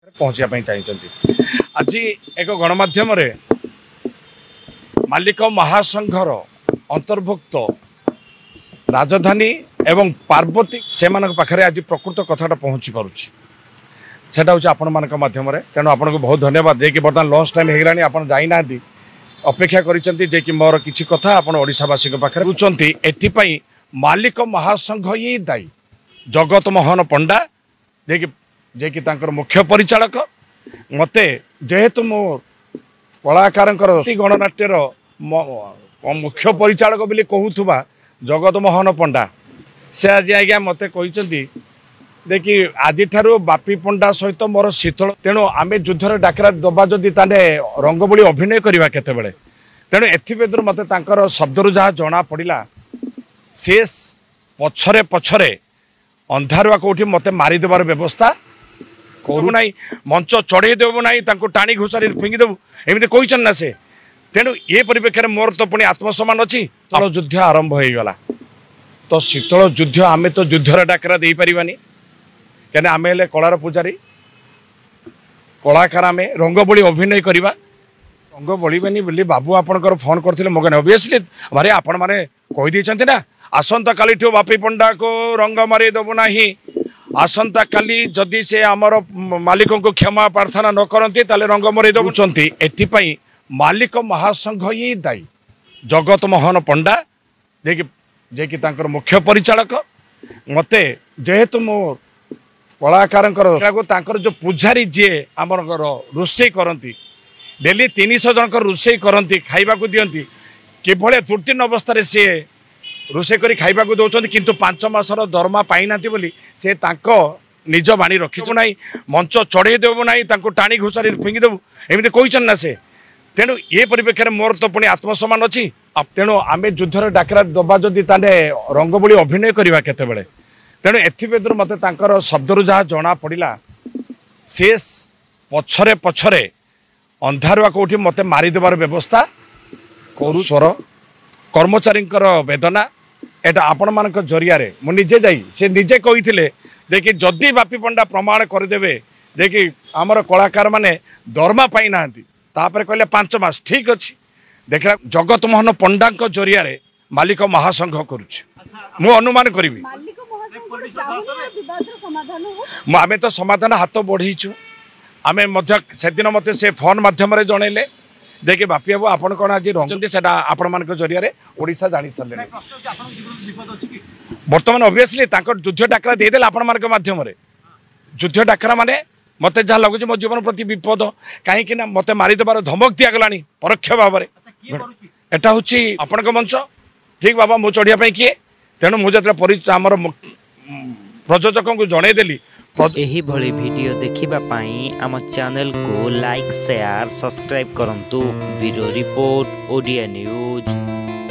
पहुँचापी चाहिए आज एक गणमाध्यम मालिक महासंघर अंतर्भुक्त राजधानी एवं पार्वती से पाखे आज प्रकृत कथाटा पहुँची पारुछि सेटा हूँ आपण मान मध्यम तेणु आपन को बहुत धन्यवाद जे कि बर्तमान लंच टाइम होगलानी आपन जाइना अपेक्षा करिसेंती जे कि मोर किछि कथा आपन ओडिसावासी के पाखे बुझुचंती एथिपई मालिक महासंघ ही दायी जगत मोहन पंडा जे कि तांकर मुख्य परिचालक मते जेहेतु मो कलाकार गणनाट्यर मुख्य परिचालक बोली कहूथुबा जगत मोहन पंडा से आज आज्ञा मते कहिसंती देखि आज ठारू बापी पंडा सहित मोर शीतल तेणु आम युद्धर डाकरा दबा जदि ताने रंगबोली अभिनय करवा केतेबेले तेणु एथिबेदर मते तांकर शब्दरू जहाँ जना पड़ा से पछरे पछरे अंधारुआ कोठी मते मारिदेवार व्यवस्था करू ना मंच चढ़े देव ना टाणी घुसारी फिंगी देव एमती कहन ना से तेणु ये परिप्रेक्षी मोर तो पुणी आत्मसम्मान अच्छी शीतल युद्ध आरंभ हो गला तो शीतल युद्ध आम तो युद्धर डाकरा दे पारानी क्या आम हेले कलार पूजारी कलाकार आम रंगबोली अभिनय करवा रंग बोलबेनी बोली बाबू आपंकर फोन करते मगे ओबियसली मारे आपण मैंने कहीदे ना आसंता काली बापी पंडा को रंग मारी देव ना आसंता काली जदि से आमर मालिक को क्षमा प्रार्थना न करती रंग मरी देउछंती एथिपई मालिक महासंघ ही दायी जगत मोहन पंडा जे कि तांकर मुख्य परिचालक मते जेहेतु मो कलाकार जो पूजारी जी आमर रोषे करती डेली 300 जन रोषे करती खाइबा को दियंती किभले त्रुटिन अवस्था सी रोषे करी खाइबा को दौरान किंतु 5 मासर दरमा पाई ना बोली से तांको निज बाणी रखी ना मंच चढ़े देव ना टाणी घुसारी फिंगी देव एमती कहन ना से तेणु ये परिप्रेक्षी मोर तो पुणी आत्मसम्मान अच्छी तेणु आम युद्धर डाकरा दबा जदि ताने रंगबोली अभिनय करवा केतेबेले तेणु एथिबेदर मते तांकर शब्दरू जहाँ जना पड़ा से पछरे पछरे अंधारुआ कोठी मते मारिदेवार व्यवस्था करू स्वर कर्मचारी वेदना एटा आपण मान जरिया मुझे जाई से निजे कही देखिए जदि बापी पंडा प्रमाण करदेवे देखिए आमर कलाकार माने दरमा पाई ना कहले 5 मास ठीक अच्छी देखला जगत मोहन पंडा जरिया मालिक महासंघ करुच्छ मु अनुमान करी आमे तो समाधान हाथ बढ़ीचु आम से दिन मत से फोन मध्यम जनइले देखिए बापी बाबू आपन कौन आज रही आपण मान जरिया ओडिशा जानी सारे बर्तमान ओबियसली युद्ध डाकरा देदेल आपण मान मध्यम युद्ध डाकरा माने मत जहाँ लगुच मो जीवन प्रति विपद कहीं मत मारिदेवार धमक दिगला परोक्ष भाव एटा हूँ आपण मंच ठीक बाबा मु चढ़िया किए तेणु मुझे आमर प्रयोजक को जनईदेली एही भली वीडियो देखिबा पाई आम चैनल को लाइक शेयर सब्सक्राइब करंतु ब्यूरो रिपोर्ट ओडिया न्यूज।